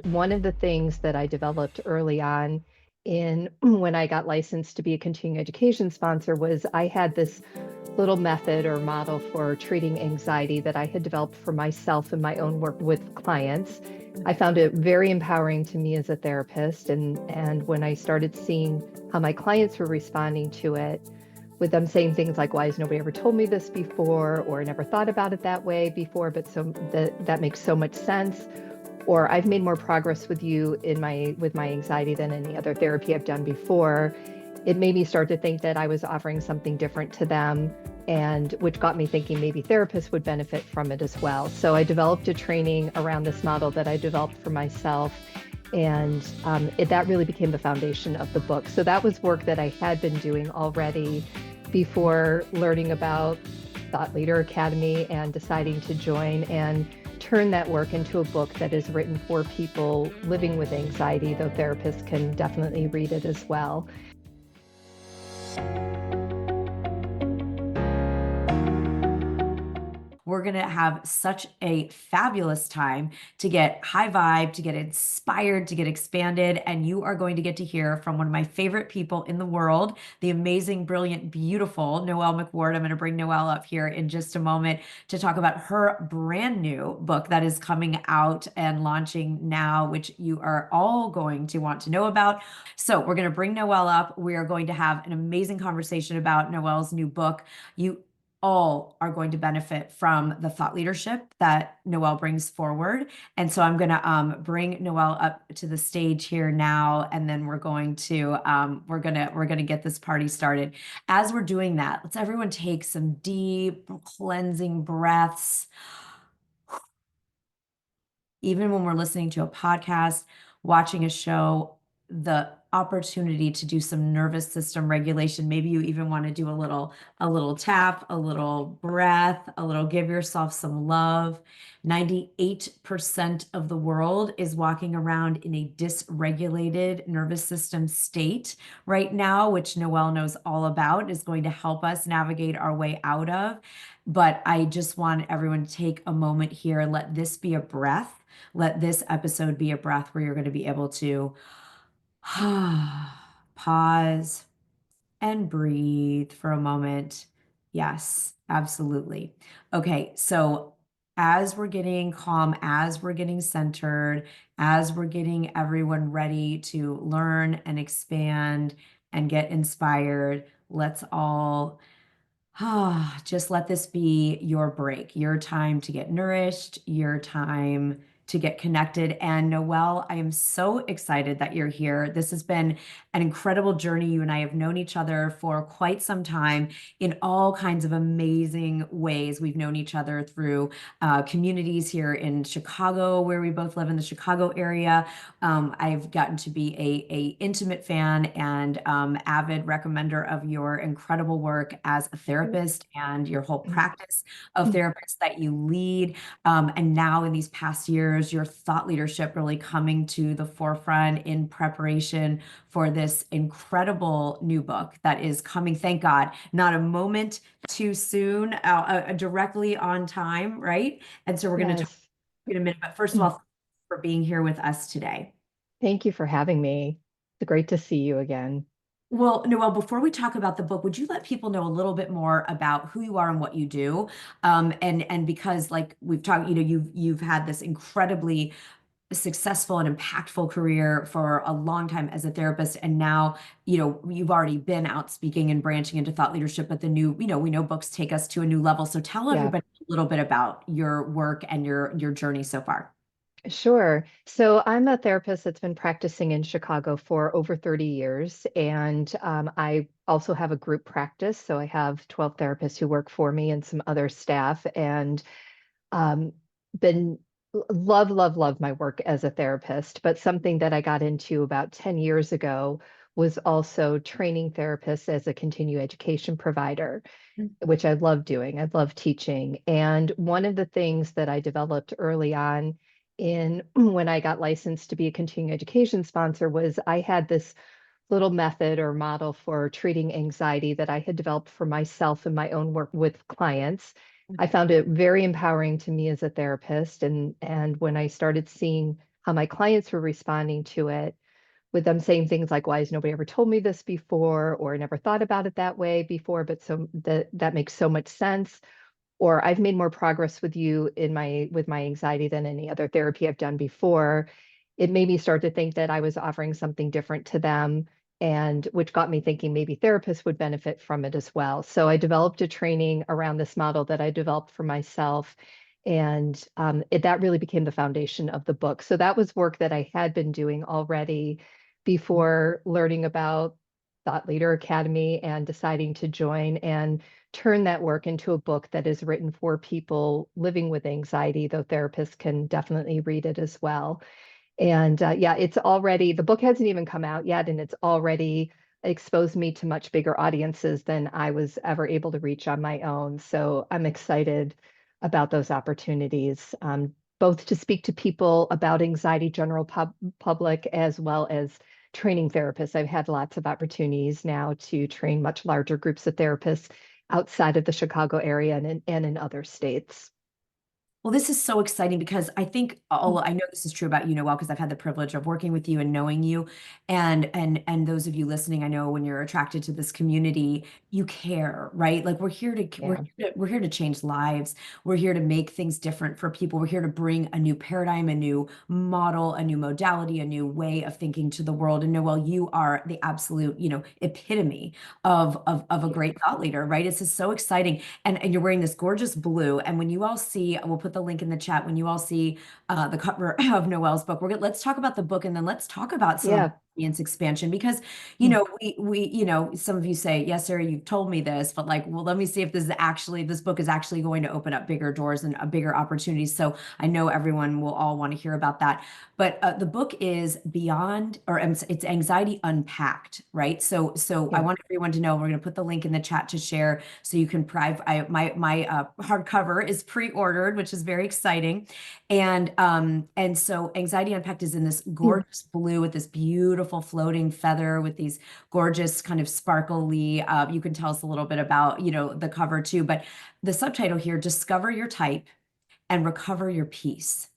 One of the things that I developed early on in when I got licensed to be a continuing education sponsor was I had this little method or model for treating anxiety that I had developed for myself in my own work with clients. I found it very empowering to me as a therapist, and when I started seeing how my clients were responding to it, with them saying things like, "Why has nobody ever told me this before?" or "I never thought about it that way before, but so that makes so much sense." Or "I've made more progress with you in my with my anxiety than any other therapy I've done before." It made me start to think that I was offering something different to them, and which got me thinking maybe therapists would benefit from it as well. So I developed a training around this model that I developed for myself, and that really became the foundation of the book. So that was work that I had been doing already before learning about Thought Leader Academy and deciding to join and turn that work into a book that is written for people living with anxiety, though therapists can definitely read it as well. We're going to have such a fabulous time to get high vibe, to get inspired, to get expanded. And you are going to get to hear from one of my favorite people in the world, the amazing, brilliant, beautiful Noelle McWard. I'm going to bring Noelle up here in just a moment to talk about her brand new book that is coming out and launching now, which you are all going to want to know about. So we're going to bring Noelle up. We are going to have an amazing conversation about Noelle's new book. You all are going to benefit from the thought leadership that Noelle brings forward. And so I'm going to bring Noelle up to the stage here now, and then we're going to get this party started. As we're doing that, let's everyone take some deep cleansing breaths. Even when we're listening to a podcast, watching a show, the opportunity to do some nervous system regulation. Maybe you even want to do a little tap, a little breath, a little give yourself some love. 98% of the world is walking around in a dysregulated nervous system state right now, which Noelle knows all about, is going to help us navigate our way out of. But I just want everyone to take a moment here and let this be a breath. Let this episode be a breath where you're going to be able to pause and breathe for a moment. Yes, absolutely. Okay, so as we're getting calm, as we're getting centered, as we're getting everyone ready to learn and expand and get inspired, let's all just let this be your break, your time to get nourished, your time to get connected. And Noelle, I am so excited that you're here. This has been an incredible journey. You and I have known each other for quite some time in all kinds of amazing ways. We've known each other through communities here in Chicago, where we both live in the Chicago area. I've gotten to be a intimate fan and avid recommender of your incredible work as a therapist and your whole practice of therapists that you lead. And now in these past years, your thought leadership really coming to the forefront in preparation for this incredible new book that is coming, thank God, not a moment too soon, directly on time, right? And so we're going to talk Yes. in a minute. But first of all, thank you for being here with us today. Thank you for having me. It's great to see you again. Well, Noelle, before we talk about the book, would you let people know a little bit more about who you are and what you do? And because like we've talked, you've had this incredibly successful and impactful career for a long time as a therapist, and now you've already been out speaking and branching into thought leadership. But the new, we know books take us to a new level. So tell Yeah. everybody a little bit about your work and your journey so far. Sure. So I'm a therapist that's been practicing in Chicago for over 30 years. And I also have a group practice. So I have 12 therapists who work for me and some other staff. And um, been love my work as a therapist. But something that I got into about 10 years ago was also training therapists as a continuing education provider, which I love doing. I love teaching. And one of the things that I developed early on in when I got licensed to be a continuing education sponsor was I had this little method or model for treating anxiety that I had developed for myself in my own work with clients. I found it very empowering to me as a therapist, and when I started seeing how my clients were responding to it, with them saying things like, why has nobody ever told me this before? Or I never thought about it that way before, but so that makes so much sense. Or I've made more progress with you in my with my anxiety than any other therapy I've done before. It made me start to think that I was offering something different to them, and which got me thinking maybe therapists would benefit from it as well. So I developed a training around this model that I developed for myself, and that really became the foundation of the book. So that was work that I had been doing already before learning about Thought Leader Academy and deciding to join and turn that work into a book that is written for people living with anxiety, though therapists can definitely read it as well. And yeah, it's already, the book hasn't even come out yet, and it's already exposed me to much bigger audiences than I was ever able to reach on my own. So I'm excited about those opportunities, both to speak to people about anxiety, general public, as well as training therapists. I've had lots of opportunities now to train much larger groups of therapists outside of the Chicago area and in other states. Well, this is so exciting because I think I know this is true about you, Noelle, because I've had the privilege of working with you and knowing you. And those of you listening, I know when you're attracted to this community, you care, right? Like Yeah, we're here to change lives. We're here to make things different for people. We're here to bring a new paradigm, a new model, a new modality, a new way of thinking to the world. And Noelle, you are the absolute, epitome of a thank great thought leader, right? It's just so exciting. And you're wearing this gorgeous blue. And when you all see, we'll put the link in the chat. When you all see the cover of Noelle's book, let's talk about the book, and then let's talk about some of the yeah. audience expansion, because some of you say, yes, Sarah, you've told me this, but like, well, let me see if this book is actually going to open up bigger doors and a bigger opportunities. So I know everyone will all want to hear about that. But the book is it's Anxiety Unpacked, right? So I Yeah. want everyone to know, we're going to put the link in the chat to share, so you can my hardcover is pre-ordered, which is very exciting. And so Anxiety Unpacked is in this gorgeous blue with this beautiful floating feather with these gorgeous kind of sparkly, you can tell us a little bit about, the cover too, but the subtitle here, Discover Your Type and Recover Your Peace,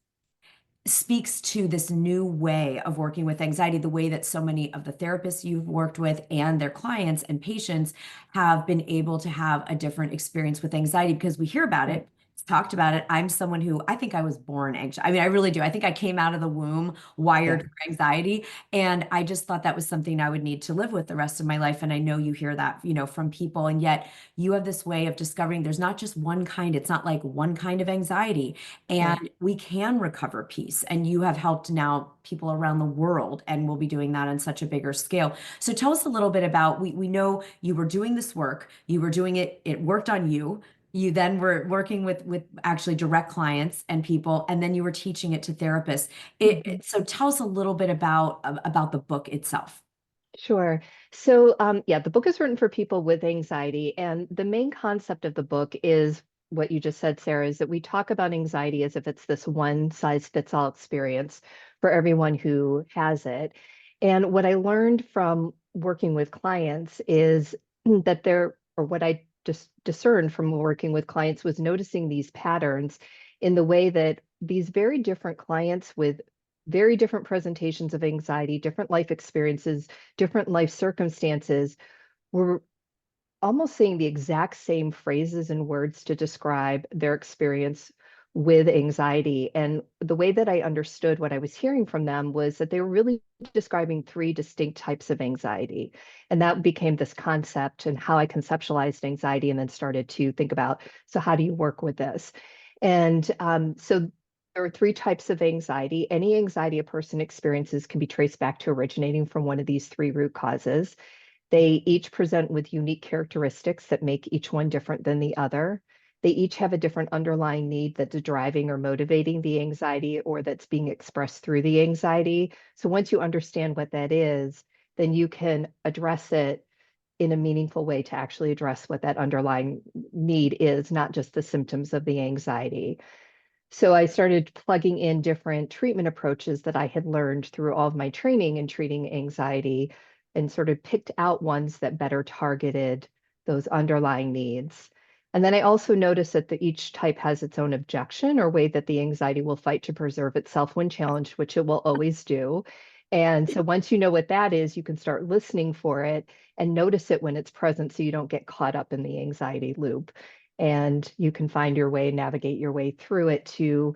speaks to this new way of working with anxiety, the way that so many of the therapists you've worked with and their clients and patients have been able to have a different experience with anxiety, because we hear about Right. it. It's talked about it. I'm someone who, I think I was born anxious. I mean, I really do. I think I came out of the womb wired Yeah. for anxiety. And I just thought that was something I would need to live with the rest of my life. And I know you hear that, from people. And yet you have this way of discovering there's not just one kind. It's not like one kind of anxiety, Right. and we can recover peace. And you have helped now people around the world, and we'll be doing that on such a bigger scale. So tell us a little bit about, we know you were doing this work, you were doing it, it worked on you. You then were working with actually direct clients and people, and then you were teaching it to therapists. Mhm. So tell us a little bit about the book itself. Sure. So, yeah, the book is written for people with anxiety, and the main concept of the book is what you just said, Sarah, is that we talk about anxiety as if it's this one size fits all experience for everyone who has it. And what I learned from working with clients is that or what I just discerned from working with clients was noticing these patterns in the way that these very different clients with very different presentations of anxiety, different life experiences, different life circumstances, were almost saying the exact same phrases and words to describe their experience with anxiety. And the way that I understood what I was hearing from them was that they were really describing three distinct types of anxiety. And that became this concept and how I conceptualized anxiety, and then started to think about, so how do you work with this? And so there are three types of anxiety. Any anxiety a person experiences can be traced back to originating from one of these three root causes. They each present with unique characteristics that make each one different than the other. They each have a different underlying need that's driving or motivating the anxiety, or that's being expressed through the anxiety. So once you understand what that is, then you can address it in a meaningful way to actually address what that underlying need is, not just the symptoms of the anxiety. So I started plugging in different treatment approaches that I had learned through all of my training in treating anxiety, and sort of picked out ones that better targeted those underlying needs. And then I also notice that each type has its own objection or way that the anxiety will fight to preserve itself when challenged, which it will always do. And so once you know what that is, you can start listening for it and notice it when it's present so you don't get caught up in the anxiety loop. And you can find your way, navigate your way through it to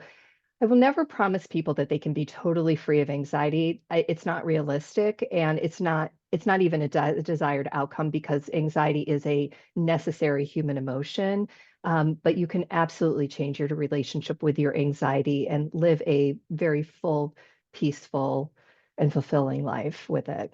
I will never promise people that they can be totally free of anxiety. It's not realistic, and it's not even a desired outcome because anxiety is a necessary human emotion. But you can absolutely change your relationship with your anxiety and live a very full, peaceful, and fulfilling life with it.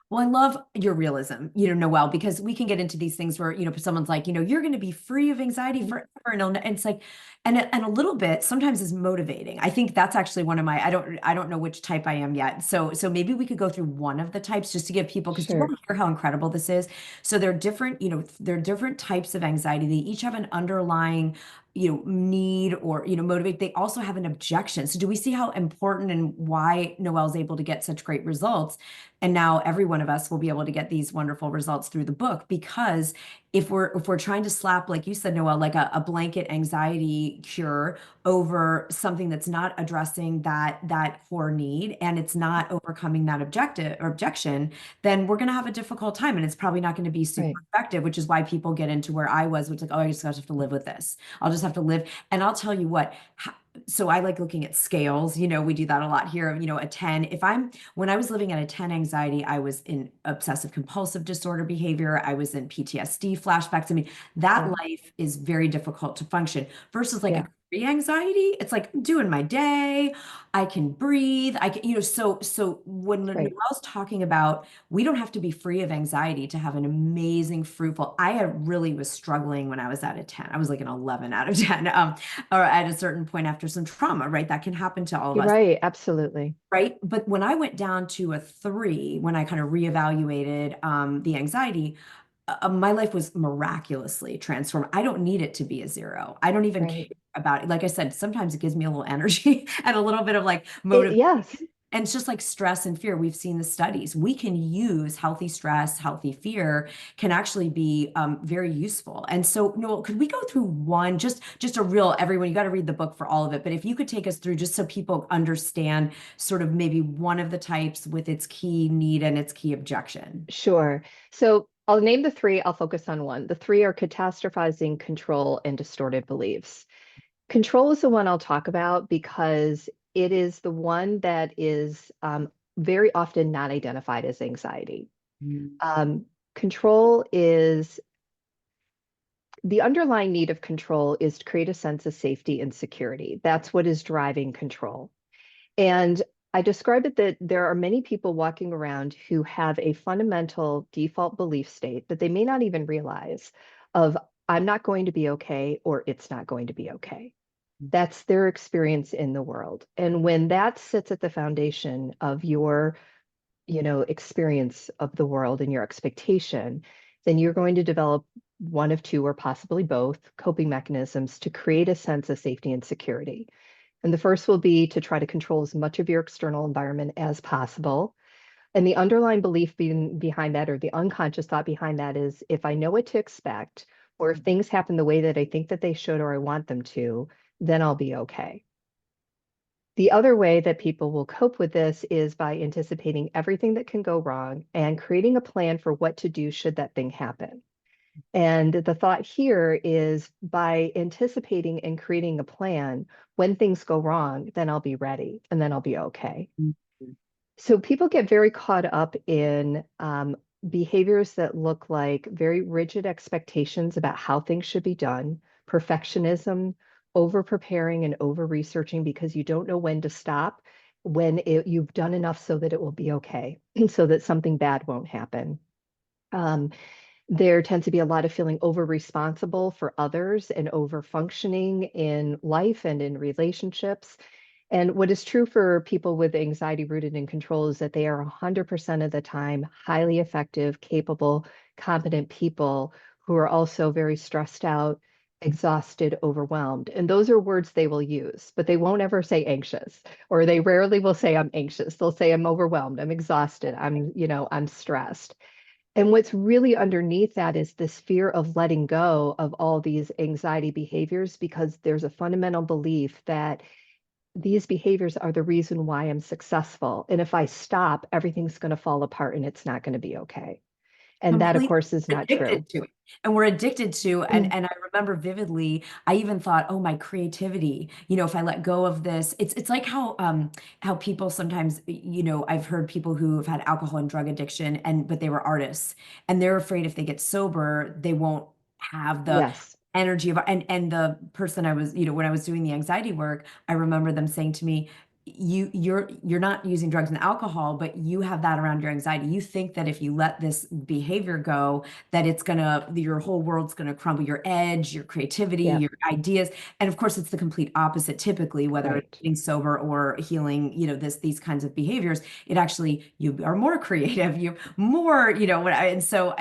Well, I love your realism, Noelle, because we can get into these things where, someone's like, you're going to be free of anxiety forever. And it's like, and a little bit sometimes is motivating. I think that's actually one of my, I don't know which type I am yet. So maybe we could go through one of the types just to give people, because do you want Sure. to hear how incredible this is? So there are different, there are different types of anxiety. They each have an underlying need or motivate. They also have an objection. So do we see how important and why Noelle's able to get such great results? And now every one of us will be able to get these wonderful results through the book, because if we're trying to slap, like you said, Noelle, like a blanket anxiety cure over something that's not addressing that core need, and it's not overcoming that objective or objection, then we're going to have a difficult time, and it's probably not going to be super Right. effective, which is why people get into where I was, which is like, oh, I just have to live with this. I'll just have to live. And I'll tell you what, so I like looking at scales. We do that a lot here. A 10. When I was living at a 10 anxiety, I was in obsessive compulsive disorder behavior. I was in PTSD flashbacks. I mean, that Yeah. life is very difficult to function versus like a Yeah. three anxiety. It's like I'm doing my day. I can breathe. I can, so when Right. Noelle's talking about, we don't have to be free of anxiety to have an amazing, fruitful. Really was struggling when I was at a 10. I was like an 11 out of 10. Or at a certain point after some trauma, right? That can happen to all of You're us, right. Absolutely. right? But when I went down to a 3, when I kind of reevaluated the anxiety, my life was miraculously transformed. I don't need it to be a 0. I don't even care Right. about it. Like I said, sometimes it gives me a little energy and a little bit of like motivation. Yes. And it's just like stress and fear. We've seen the studies. We can use healthy stress, healthy fear can actually be very useful. And so, Noel, could we go through one, just a real, everyone, you got to read the book for all of it. But if you could take us through just so people understand sort of maybe one of the types with its key need and its key objection. Sure. So I'll name the three. I'll focus on one. The three are catastrophizing, control, and distorted beliefs. Control is the one I'll talk about because it is the one that is very often not identified as anxiety. Mm. Control is the underlying need of control is to create a sense of safety and security. That's what is driving control. And I describe it that there are many people walking around who have a fundamental default belief state that they may not even realize of I'm not going to be okay or it's not going to be okay. That's their experience in the world. And when that sits at the foundation of your, experience of the world and your expectation, then you're going to develop one of two or possibly both coping mechanisms to create a sense of safety and security. And the first will be to try to control as much of your external environment as possible. And the underlying belief behind that, or the unconscious thought behind that, is if I know what to expect, or if things happen the way that I think that they should or I want them to, then I'll be okay. The other way that people will cope with this is by anticipating everything that can go wrong and creating a plan for what to do should that thing happen. And the thought here is by anticipating and creating a plan, when things go wrong, then I'll be ready and then I'll be okay. So people get very caught up in behaviors that look like very rigid expectations about how things should be done, perfectionism, over preparing and over researching because you don't know when to stop, you've done enough so that it will be okay, so that something bad won't happen. Um, there tends to be a lot of feeling over responsible for others and over functioning in life and in relationships. And what is true for people with anxiety rooted in control is that they are 100% of the time highly effective, capable, competent people who are also very stressed out, exhausted, overwhelmed. And those are words they will use, but they won't ever say anxious, or they rarely will say I'm anxious. They'll say I'm overwhelmed, I'm exhausted, I'm stressed. And what's really underneath that is this fear of letting go of all these anxiety behaviors because there's a fundamental belief that these behaviors are the reason why I'm successful. And if I stop, everything's going to fall apart and it's not going to be okay. And that, of Completely course, is not true. addicted to it. And we're addicted to, and I remember vividly, I even thought, oh, my creativity, if I let go of this, it's like how people sometimes, I've heard people who have had alcohol and drug addiction but they were artists and they're afraid if they get sober, they won't have the Yes. energy of, and the person I was, when I was doing the anxiety work, I remember them saying to me, you're not using drugs and alcohol, but you have that around your anxiety. You think that if you let this behavior go, that your whole world's gonna crumble, your edge, your creativity, Yep. your ideas. And of course, it's the complete opposite typically, whether it's Right. getting sober or healing, these kinds of behaviors. It actually, you are more creative, you more, and so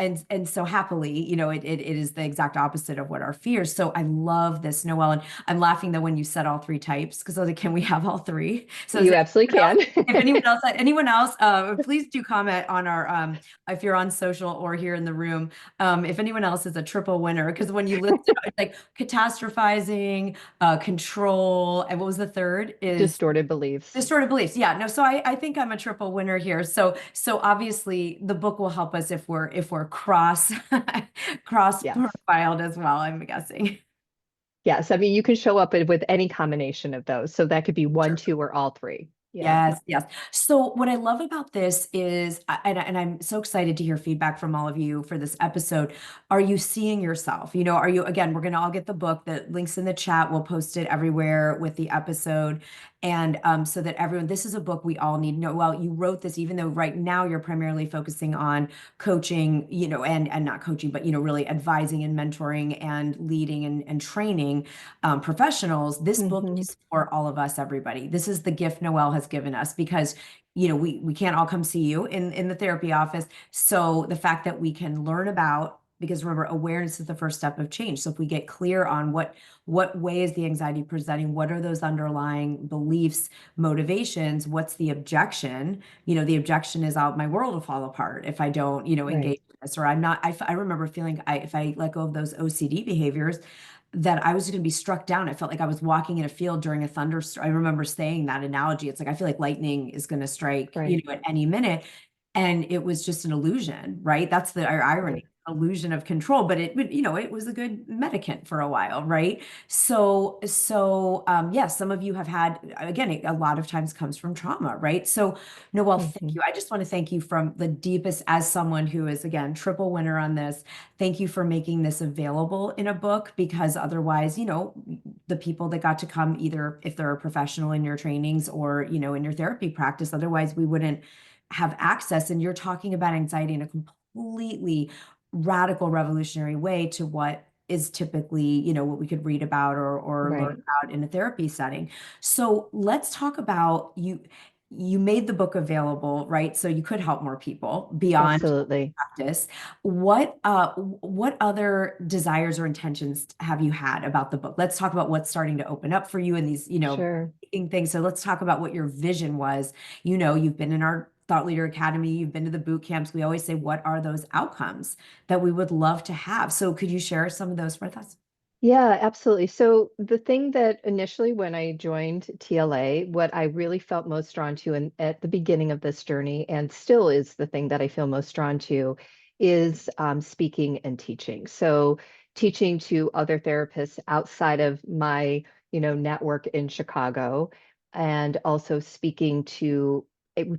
happily, it is the exact opposite of what our fears. So I love this, Noelle. And I'm laughing that when you said all three types, because I was like, can we have all three? So is You there absolutely anyone else? can. If anyone else, please do comment on our if you're on social or here in the room. If anyone else is a triple winner, because when you list it, it's like catastrophizing, control, and what was the third? Is Distorted beliefs. distorted beliefs. Yeah, no. So I think I'm a triple winner here. So obviously the book will help us if we're cross Yes. profiled as well, I'm guessing. Yes. I mean, you can show up with any combination of those. So that could be one, Sure. two, or all three. Yeah. Yes, yes. So what I love about this is, and I'm so excited to hear feedback from all of you for this episode. Are you seeing yourself? Are you, again, we're going to all get the book, the links in the chat. We'll post it everywhere with the episode. And so that everyone, this is a book we all need to know. Well, you wrote this, even though right now you're primarily focusing on coaching, and not coaching, but, really advising and mentoring and leading and training professionals. This book Hmm. is for all of us, everybody. This is the gift Noelle has given us because we can't all come see you in the therapy office. So the fact that we can learn about, because remember, awareness is the first step of change. So if we get clear on what way is the anxiety presenting, what are those underlying beliefs, motivations, what's the objection? The objection is, my world will fall apart if I don't, Right. engage in this, or I'm not. I remember feeling if I let go of those OCD behaviors, that I was going to be struck down. I felt like I was walking in a field during a thunderstorm. I remember saying that analogy. It's like, I feel like lightning is going to strike, Right. at any minute. And it was just an illusion, right? That's the Right. irony, illusion of control, but it was a good medicament for a while, right? So, some of you have had, again, a lot of times comes from trauma, right? So, Noelle, thank Hmm. you. I just want to thank you from the deepest, as someone who is, again, triple winner on this. Thank you for making this available in a book, because otherwise, the people that got to come, either if they're a professional in your trainings or, in your therapy practice, otherwise we wouldn't have access. And you're talking about anxiety in a completely radical, revolutionary way to what is typically, what we could read about or learn Right. about in a therapy setting. So let's talk about you. You made the book available, right? So you could help more people beyond Absolutely. practice. What other desires or intentions have you had about the book? Let's talk about what's starting to open up for you in these, Sure. things. So let's talk about what your vision was. You've been in our Thought Leader Academy, you've been to the boot camps. We always say, what are those outcomes that we would love to have? So could you share some of those with us? Yeah, absolutely. So the thing that initially when I joined TLA, what I really felt most drawn to at the beginning of this journey, and still is the thing that I feel most drawn to, is speaking and teaching. So teaching to other therapists outside of my, network in Chicago, and also speaking to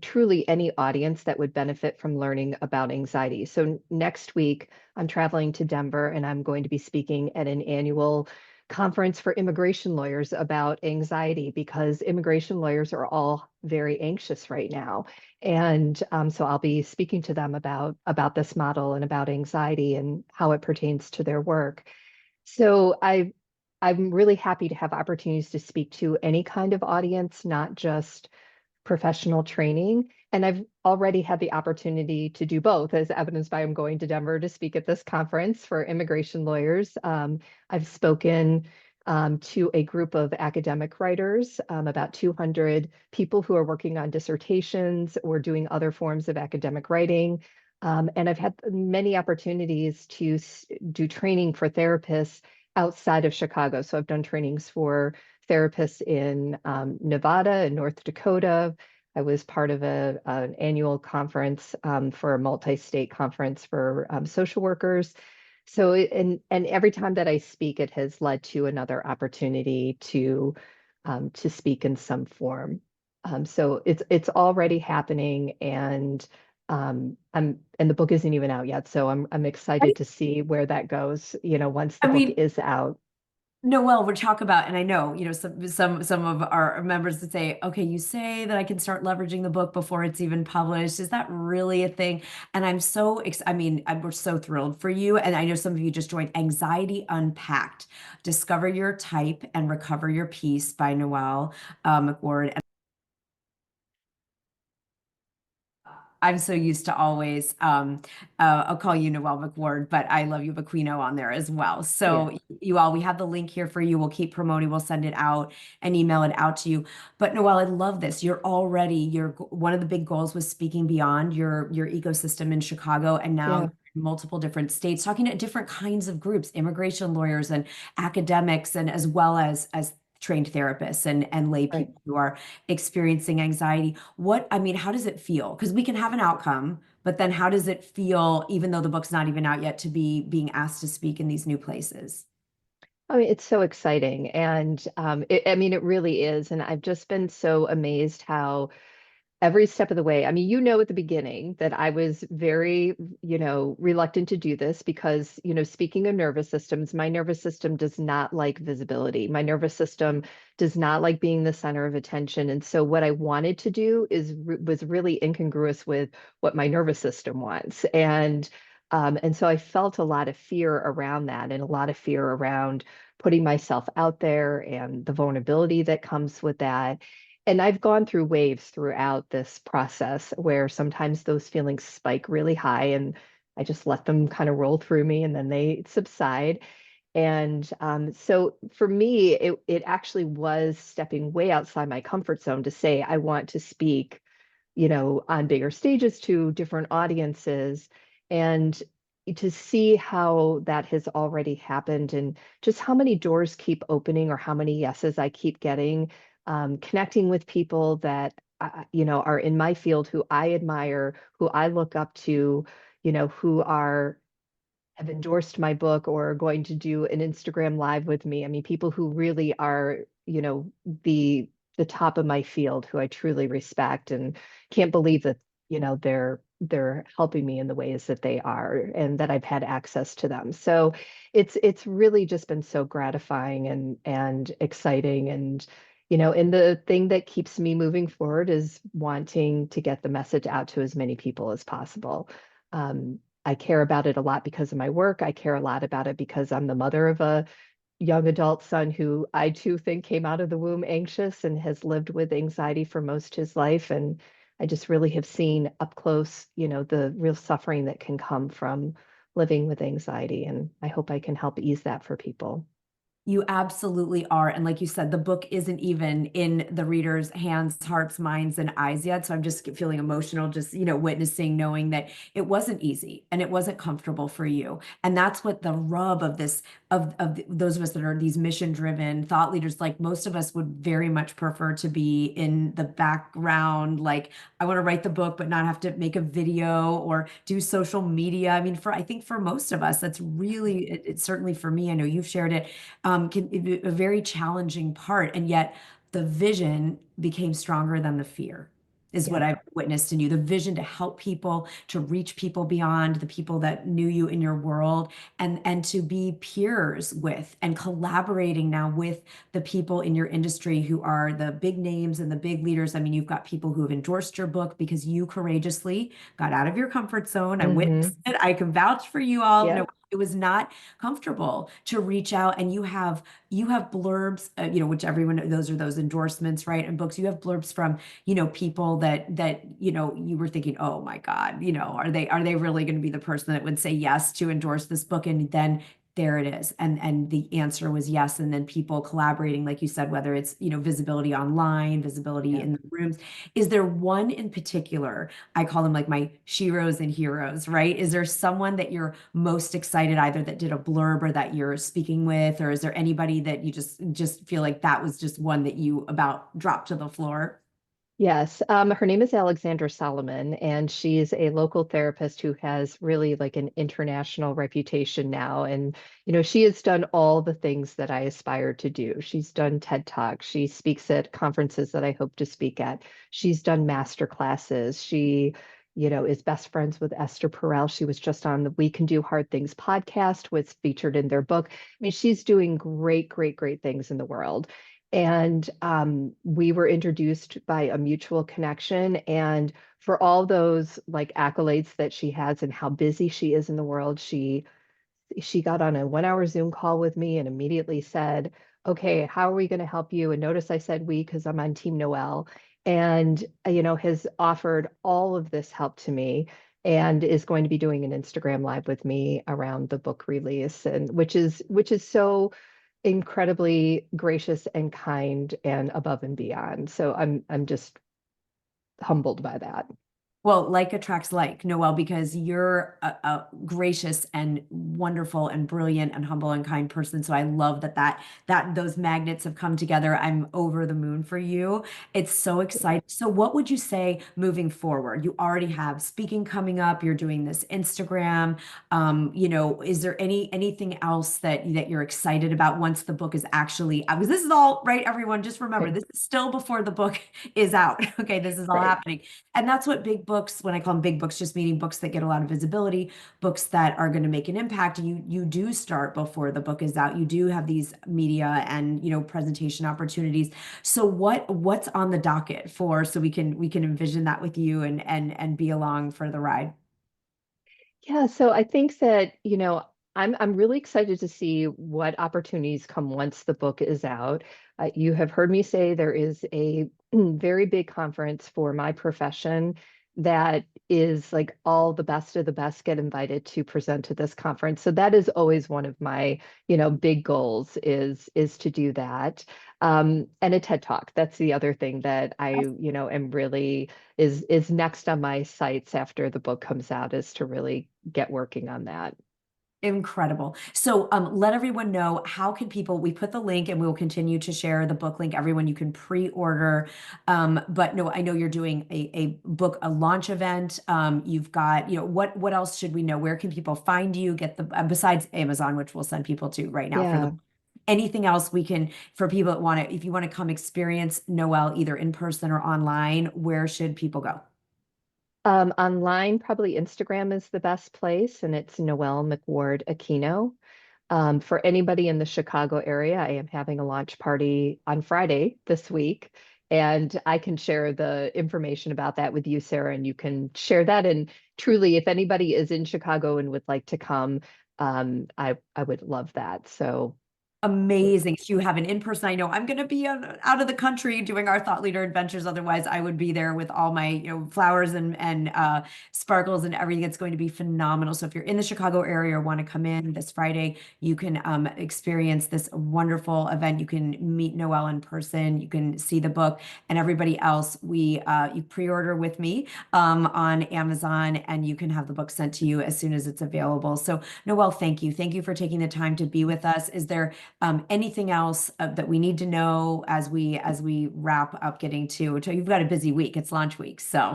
truly any audience that would benefit from learning about anxiety. So next week, I'm traveling to Denver and I'm going to be speaking at an annual conference for immigration lawyers about anxiety because immigration lawyers are all very anxious right now. And so I'll be speaking to them about this model and about anxiety and how it pertains to their work. So I'm really happy to have opportunities to speak to any kind of audience, not just professional training. And I've already had the opportunity to do both, as evidenced by I'm going to Denver to speak at this conference for immigration lawyers. I've spoken to a group of academic writers, about 200 people who are working on dissertations or doing other forms of academic writing. And I've had many opportunities to do training for therapists outside of Chicago. So I've done trainings for therapists in Nevada and North Dakota. I was part of an annual conference for a multi-state conference for social workers. So, and every time that I speak, it has led to another opportunity to speak in some form. So it's already happening, and and the book isn't even out yet. So I'm excited Right. to see where that goes, once the I book mean, is out. Noelle, we're talking about, and I know, some of our members would say, okay, you say that I can start leveraging the book before it's even published. Is that really a thing? And I'm so, we're so thrilled for you. And I know some of you just joined Anxiety Unpacked, Discover Your Type and Recover Your Peace by Noelle McWard. I'm so used to always, I'll call you Noelle McWard, but I love you Aquino on there as well. Yeah, So you all, we have the link here for you. We'll keep promoting. We'll send it out and email it out to you. But Noelle, I love this. One of the big goals was speaking beyond your ecosystem in Chicago, and now yeah, you're in multiple different states, talking to different kinds of groups, immigration lawyers and academics, and as well as trained therapists and lay right. people who are experiencing anxiety. How does it feel? Because we can have an outcome, but then how does it feel, even though the book's not even out yet, to be being asked to speak in these new places? I mean, it's so exciting, and I mean, it really is. And I've just been so amazed how every step of the way. I mean, at the beginning that I was very, reluctant to do this because, speaking of nervous systems, my nervous system does not like visibility. My nervous system does not like being the center of attention. And so what I wanted to do was really incongruous with what my nervous system wants. And so I felt a lot of fear around that, and a lot of fear around putting myself out there and the vulnerability that comes with that. And I've gone through waves throughout this process where sometimes those feelings spike really high, and I just let them kind of roll through me, and then they subside. And so for me, it actually was stepping way outside my comfort zone to say, I want to speak, on bigger stages to different audiences, and to see how that has already happened, and just how many doors keep opening, or how many yeses I keep getting, connecting with people that are in my field, who I admire, who I look up to, who have endorsed my book or are going to do an Instagram live with me. I mean, people who really are, the top of my field, who I truly respect, and can't believe that, they're helping me in the ways that they are, and that I've had access to them. So it's really just been so gratifying and exciting. And the thing that keeps me moving forward is wanting to get the message out to as many people as possible. I care about it a lot because of my work. I care a lot about it because I'm the mother of a young adult son who I too think came out of the womb anxious and has lived with anxiety for most his life. And I just really have seen up close, the real suffering that can come from living with anxiety. And I hope I can help ease that for people. You absolutely are. And like you said, the book isn't even in the reader's hands, hearts, minds, and eyes yet. So I'm just feeling emotional, just, witnessing, knowing that it wasn't easy and it wasn't comfortable for you. And that's what the rub of this, of those of us that are these mission-driven thought leaders, like most of us would very much prefer to be in the background. Like, I want to write the book, but not have to make a video or do social media. I mean, I think for most of us, that's really, it's certainly for me, I know you've shared it, can be a very challenging part. And yet the vision became stronger than the fear, is Yeah. what I've witnessed in you. The vision to help people, to reach people beyond the people that knew you in your world, and to be peers with and collaborating now with the people in your industry who are the big names and the big leaders. I mean, you've got people who have endorsed your book because you courageously got out of your comfort zone. I witnessed Hmm. it. I can vouch for you all. Yeah. No, it was not comfortable to reach out, and you have blurbs, which everyone, those are those endorsements, right? And books, you have blurbs from, people that you were thinking, oh my God, are they really going to be the person that would say yes to endorse this book? And then There it is. And the answer was yes. And then people collaborating, like you said, whether it's, visibility online, visibility Yeah. in the rooms. Is there one in particular? I call them like my sheroes and heroes, right? Is there someone that you're most excited, either that did a blurb or that you're speaking with, or is there anybody that you just feel like that was just one that you about dropped to the floor? Yes, her name is Alexandra Solomon, and she's a local therapist who has really like an international reputation now. And, she has done all the things that I aspire to do. She's done TED Talks. She speaks at conferences that I hope to speak at. She's done master classes. She, is best friends with Esther Perel. She was just on the We Can Do Hard Things podcast, was featured in their book. I mean, she's doing great, great, great things in the world. And we were introduced by a mutual connection. And for all those like accolades that she has and how busy she is in the world, she got on a 1 hour Zoom call with me and immediately said, "Okay, how are we going to help you?" And notice I said we because I'm on Team Noelle, and has offered all of this help to me and is going to be doing an Instagram live with me around the book release, and which is so incredibly gracious and kind and above and beyond. So I'm just humbled by that. Well, like attracts like, Noelle, because you're a gracious and wonderful and brilliant and humble and kind person. So I love that those magnets have come together. I'm over the moon for you. It's so exciting. So what would you say moving forward? You already have speaking coming up. You're doing this Instagram. Is there anything else that you're excited about once the book is actually out? Because this is all right, everyone. Just remember, Okay, this is still before the book is out. Okay, this is all right. happening. And that's what big books, when I call them big books, just meaning books that get a lot of visibility, books that are going to make an impact. You do start before the book is out. You do have these media and presentation opportunities. So what's on the docket for, so we can envision that with you and be along for the ride? Yeah, so I think that, I'm really excited to see what opportunities come once the book is out. You have heard me say there is a very big conference for my profession that is like all the best of the best get invited to present to this conference. So that is always one of my, big goals is to do that. And a TED Talk. That's the other thing that I, am really is next on my sights after the book comes out, is to really get working on that. Incredible. So let everyone know, how can people, we put the link and we will continue to share the book link. Everyone, you can pre-order. But no, I know you're doing a book, a launch event. You've got, what else should we know? Where can people find you? Get the, besides Amazon, which we'll send people to right now for the, Yeah. anything else we can, for people that want to, if you want to come experience Noelle either in person or online, where should people go? Online, probably Instagram is the best place, and it's Noelle McWard Aquino. For anybody in the Chicago area, I am having a launch party on Friday this week, and I can share the information about that with you, Sarah, and you can share that. And truly, if anybody is in Chicago and would like to come, I would love that. So, Amazing. If you have an in-person, I know I'm going to be out of the country doing our thought leader adventures. Otherwise, I would be there with all my, flowers and sparkles and everything. It's going to be phenomenal. So if you're in the Chicago area or want to come in this Friday, you can experience this wonderful event. You can meet Noelle in person. You can see the book, and everybody else. You pre-order with me on Amazon, and you can have the book sent to you as soon as it's available. So Noelle, thank you. Thank you for taking the time to be with us. Is there anything else that we need to know as we wrap up getting to you've got a busy week. It's launch week. So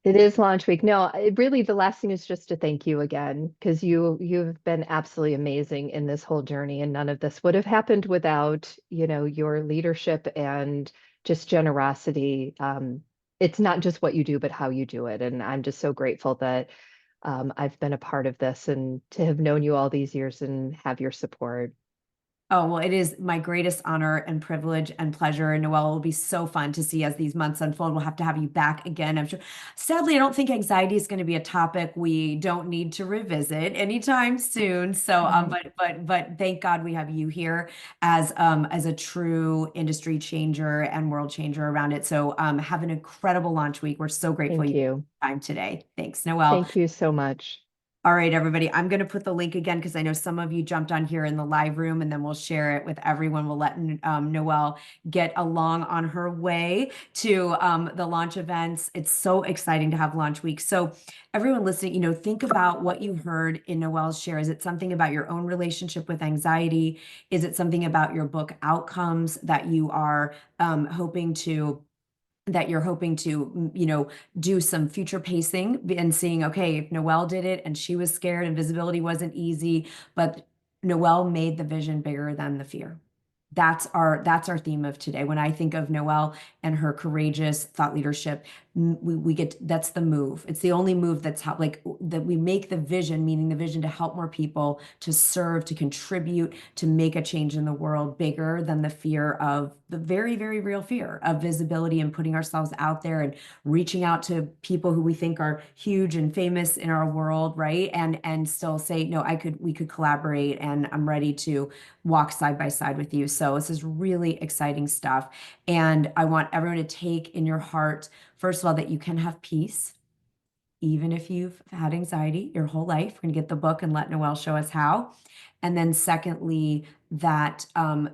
it is launch week. No, really, the last thing is just to thank you again, because you've been absolutely amazing in this whole journey, and none of this would have happened without, your leadership and just generosity. It's not just what you do, but how you do it. And I'm just so grateful that I've been a part of this and to have known you all these years and have your support. Oh, well, it is my greatest honor and privilege and pleasure. And Noelle, it will be so fun to see as these months unfold. We'll have to have you back again, I'm sure. Sadly, I don't think anxiety is going to be a topic we don't need to revisit anytime soon. So, Right. but thank God we have you here as a true industry changer and world changer around it. So, have an incredible launch week. We're so grateful Thank you took you. the time today. Thanks, Noelle. Thank you so much. All right, everybody, I'm going to put the link again because I know some of you jumped on here in the live room, and then we'll share it with everyone. We'll let Noelle get along on her way to the launch events. It's so exciting to have launch week. So everyone listening, think about what you heard in Noelle's share. Is it something about your own relationship with anxiety? Is it something about your book outcomes that you are hoping to do some future pacing and seeing, okay, if Noelle did it and she was scared and visibility wasn't easy, but Noelle made the vision bigger than the fear. That's our theme of today. When I think of Noelle and her courageous thought leadership, that's the move. It's the only move that's how, that we make the vision, meaning the vision to help more people, to serve, to contribute, to make a change in the world bigger than the fear of the very, very real fear of visibility and putting ourselves out there and reaching out to people who we think are huge and famous in our world, right? And still say, no, we could collaborate, and I'm ready to walk side by side with you. So this is really exciting stuff. And I want everyone to take in your heart, first of all, that you can have peace, even if you've had anxiety your whole life. We're going to get the book and let Noelle show us how. And then secondly, that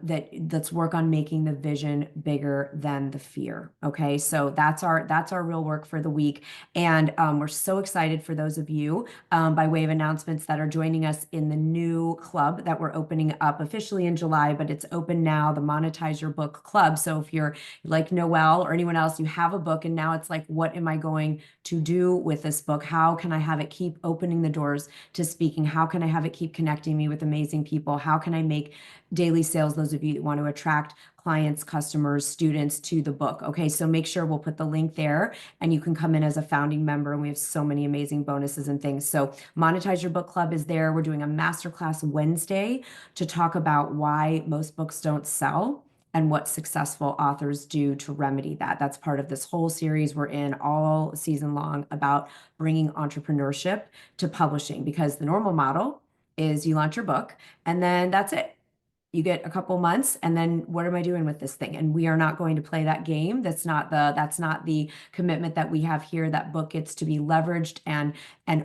let's work on making the vision bigger than the fear. Okay, so that's our real work for the week. And we're so excited for those of you, by way of announcements, that are joining us in the new club that we're opening up officially in July, but it's open now, the Monetize Your Book Club. So if you're like Noelle or anyone else, you have a book and now it's like, what am I going to do with this book? How can I have it keep opening the doors to speaking? How can I have it keep connecting me with amazing people? How can I make daily sales, those of you that want to attract clients, customers, students to the book? Okay, so make sure we'll put the link there and you can come in as a founding member, and we have so many amazing bonuses and things. So Monetize Your Book Club is there. We're doing a masterclass Wednesday to talk about why most books don't sell and what successful authors do to remedy that. That's part of this whole series we're in all season long about bringing entrepreneurship to publishing, because the normal model is you launch your book and then that's it. You get a couple months and then what am I doing with this thing? And we are not going to play that game. That's not the commitment that we have here. That book gets to be leveraged and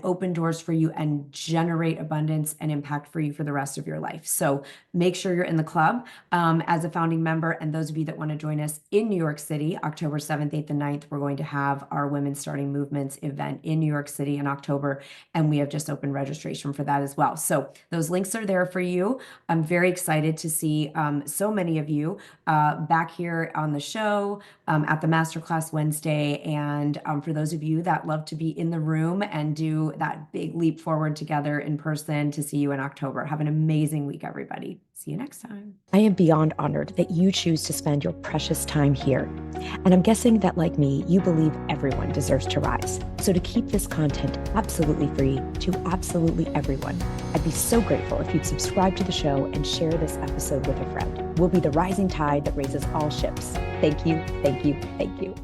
open doors for you and generate abundance and impact for you for the rest of your life. So make sure you're in the club as a founding member. And those of you that want to join us in New York City, October 7th, 8th, and 9th, we're going to have our Women Starting Movements event in New York City in October. And we have just opened registration for that as well. So those links are there for you. I'm very excited to see so many of you back here on the show at the Masterclass Wednesday. And for those of you that love to be in the room and do that big leap forward together in person, to see you in October. Have an amazing week, everybody. See you next time. I am beyond honored that you choose to spend your precious time here. And I'm guessing that, like me, you believe everyone deserves to rise. So to keep this content absolutely free to absolutely everyone, I'd be so grateful if you'd subscribe to the show and share this episode with a friend. We'll be the rising tide that raises all ships. Thank you, thank you, thank you.